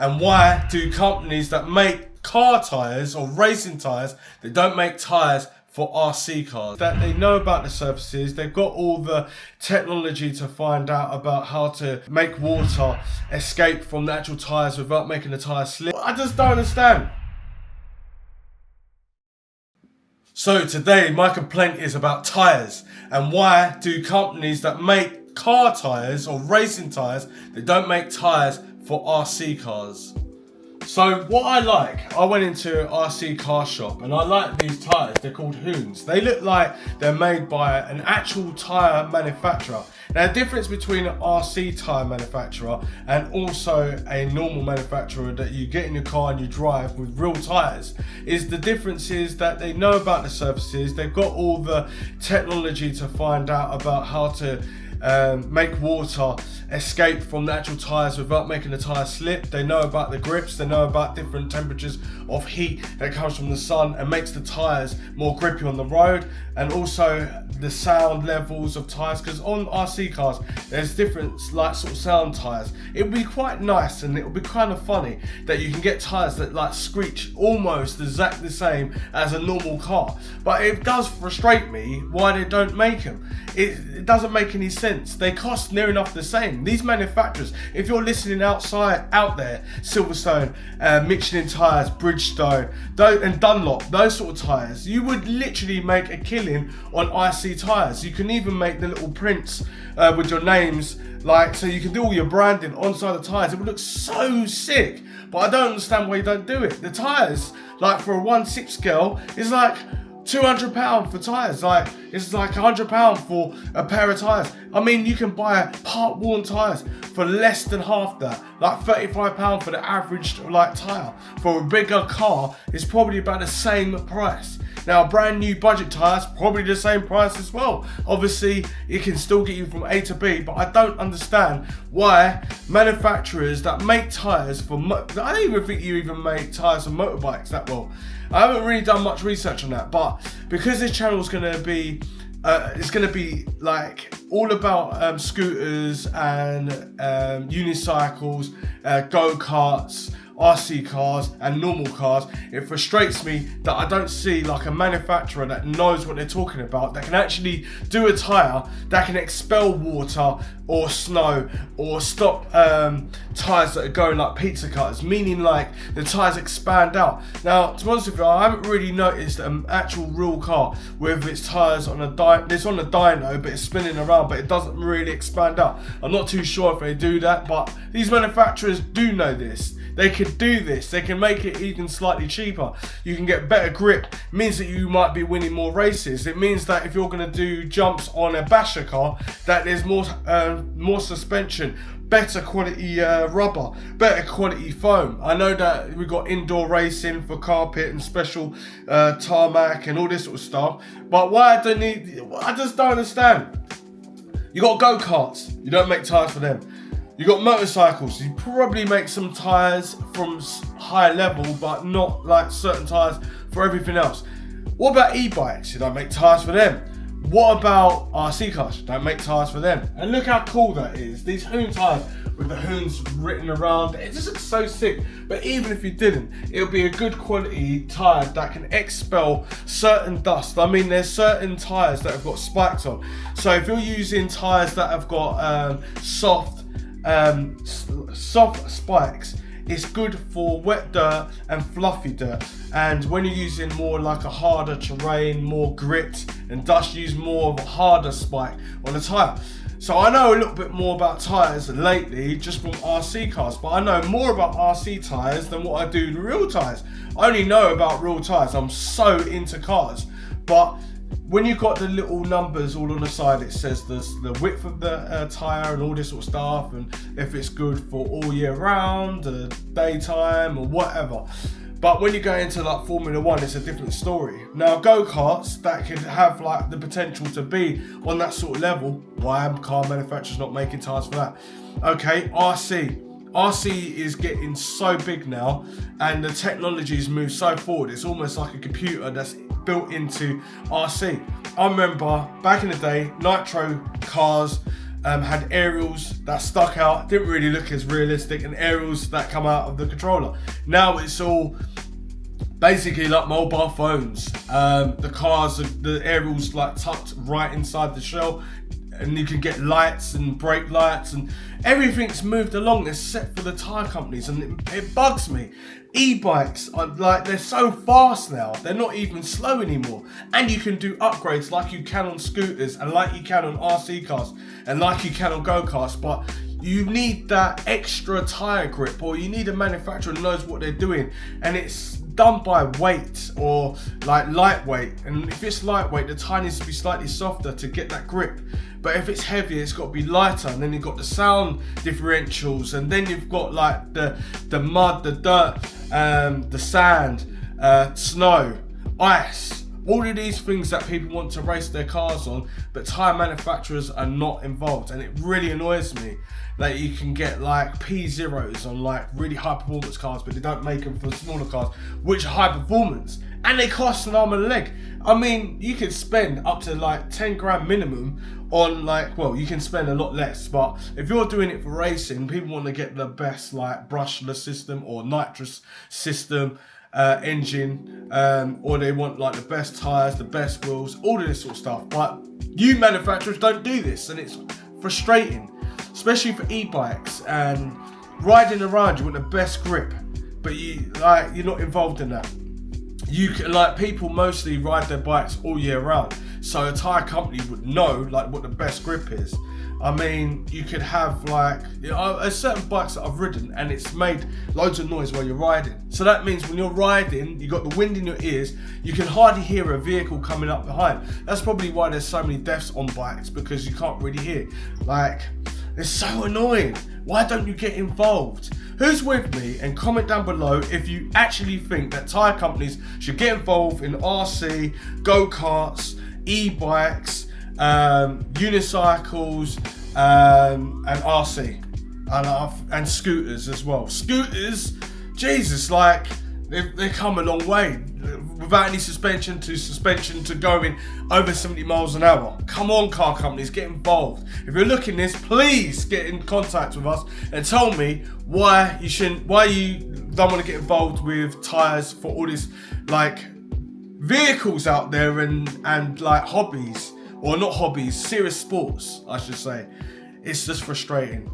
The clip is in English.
And why do companies that make car tyres or racing tyres, they don't make tyres for RC cars? That they know about the surfaces, they've got all the technology to find out about how to make water escape from the actual tyres without making the tyre slip. I just don't understand. So today my complaint is about tyres, and why do companies that make car tyres or racing tyres, they don't make tyres for RC cars. So what I went into an RC car shop and I like these tyres. They're called Hoons. They look like they're made by an actual tyre manufacturer. Now the difference between an RC tyre manufacturer and also a normal manufacturer that you get in your car and you drive with real tyres is the difference is that they know about the surfaces, they've got all the technology to find out about how to make water escape from the actual tyres without making the tyre slip. They know about the grips, they know about different temperatures of heat that comes from the sun and makes the tyres more grippy on the road, and also the sound levels of tyres, because on RC cars there's different like sort of sound tyres. It would be quite nice and it would be kind of funny that you can get tyres that like screech almost exactly the same as a normal car, but it does frustrate me why they don't make them. It doesn't make any sense. They cost near enough the same. These manufacturers, if you're listening out there, Silverstone, Michelin tyres, Bridgestone, and Dunlop, those sort of tyres, you would literally make a killing on IC tyres. You can even make the little prints with your names, like, so you can do all your branding on the tyres. It would look so sick, but I don't understand why you don't do it. The tyres, like for a 1/6 scale, is like £200 for tyres. Like, it's like £100 for a pair of tyres. I mean, you can buy part worn tyres for less than half that, like £35 for the average like tyre. For a bigger car, it's probably about the same price. Now, brand new budget tyres, probably the same price as well. Obviously, it can still get you from A to B, but I don't understand why manufacturers that make tyres for I don't even think you even make tyres for motorbikes that well. I haven't really done much research on that, but because this channel is going to be it's going to be like all about scooters and unicycles, go-karts, RC cars and normal cars, it frustrates me that I don't see like a manufacturer that knows what they're talking about, that can actually do a tyre that can expel water or snow or stop tyres that are going like pizza cutters, meaning like the tyres expand out. Now, to be honest with you, I haven't really noticed an actual real car with its tyres on it's on a dyno, but it's spinning around, but it doesn't really expand out. I'm not too sure if they do that, but these manufacturers do know this. They can do this. They can make it even slightly cheaper. You can get better grip. It means that you might be winning more races. It means that if you're going to do jumps on a basher car, that there's more suspension, better quality rubber, better quality foam. I know that we've got indoor racing for carpet and special tarmac and all this sort of stuff, but why do they need? I just don't understand. You got go-karts. You don't make tyres for them. You got motorcycles, you probably make some tyres from higher level, but not like certain tyres for everything else. What about e-bikes? You don't make tyres for them. What about RC cars? You don't make tyres for them. And look how cool that is. These Hoon tyres with the Hoons written around, it just looks so sick. But even if you didn't, it would be a good quality tyre that can expel certain dust. I mean, there's certain tyres that have got spikes on. So if you're using tyres that have got soft spikes, it's good for wet dirt and fluffy dirt, and when you're using more like a harder terrain, more grit and dust, use more of a harder spike on the tyre. So I know a little bit more about tyres lately just from RC cars, but I know more about RC tyres than what I do the real tyres. I only know about real tyres. I'm so into cars, but when you've got the little numbers all on the side, it says the width of the tyre and all this sort of stuff, and if it's good for all year round, daytime or whatever. But when you go into like Formula 1, it's a different story. Now, go-karts that can have like the potential to be on that sort of level, why are car manufacturers not making tyres for that? Okay, RC is getting so big now, and the technology's moved so forward. It's almost like a computer that's built into RC. I remember back in the day, nitro cars, had aerials that stuck out, didn't really look as realistic, and aerials that come out of the controller. Now it's all basically like mobile phones. The cars, the aerials like tucked right inside the shell, and you can get lights and brake lights, and everything's moved along except for the tyre companies, and it bugs me. E-bikes are like, they're so fast now, they're not even slow anymore, and you can do upgrades like you can on scooters, and like you can on RC cars, and like you can on go-karts, but you need that extra tyre grip, or you need a manufacturer who knows what they're doing, and it's done by weight or like lightweight. And if it's lightweight, the tyre needs to be slightly softer to get that grip, but if it's heavier, it's got to be lighter. And then you've got the sound differentials, and then you've got like the mud, the dirt, the sand, snow, ice, all of these things that people want to race their cars on, but tyre manufacturers are not involved. And it really annoys me that you can get like P0s on like really high performance cars, but they don't make them for smaller cars, which are high performance, and they cost an arm and a leg. I mean, you could spend up to like 10 grand minimum on like, well, you can spend a lot less, but if you're doing it for racing, people want to get the best like brushless system or nitrous system, engine, or they want like the best tyres, the best wheels, all of this sort of stuff. But you manufacturers don't do this, and it's frustrating, especially for e-bikes. And riding around, you want the best grip, but you're not involved in that. You can, like, people mostly ride their bikes all year round, so a tyre company would know like what the best grip is. I mean, you could have like, there's certain bikes that I've ridden and it's made loads of noise while you're riding. So that means when you're riding, you got the wind in your ears, you can hardly hear a vehicle coming up behind. That's probably why there's so many deaths on bikes, because you can't really hear. Like, it's so annoying. Why don't you get involved? Who's with me? And comment down below if you actually think that tyre companies should get involved in RC, go-karts, e-bikes, unicycles, and RC, and scooters as well. Scooters, Jesus, like they come a long way without any suspension to going over 70 miles an hour. Come on, car companies, get involved. If you're looking at this, please get in contact with us and tell me why you don't want to get involved with tyres for all this like vehicles out there and like hobbies, or not hobbies, serious sports, I should say. It's just frustrating.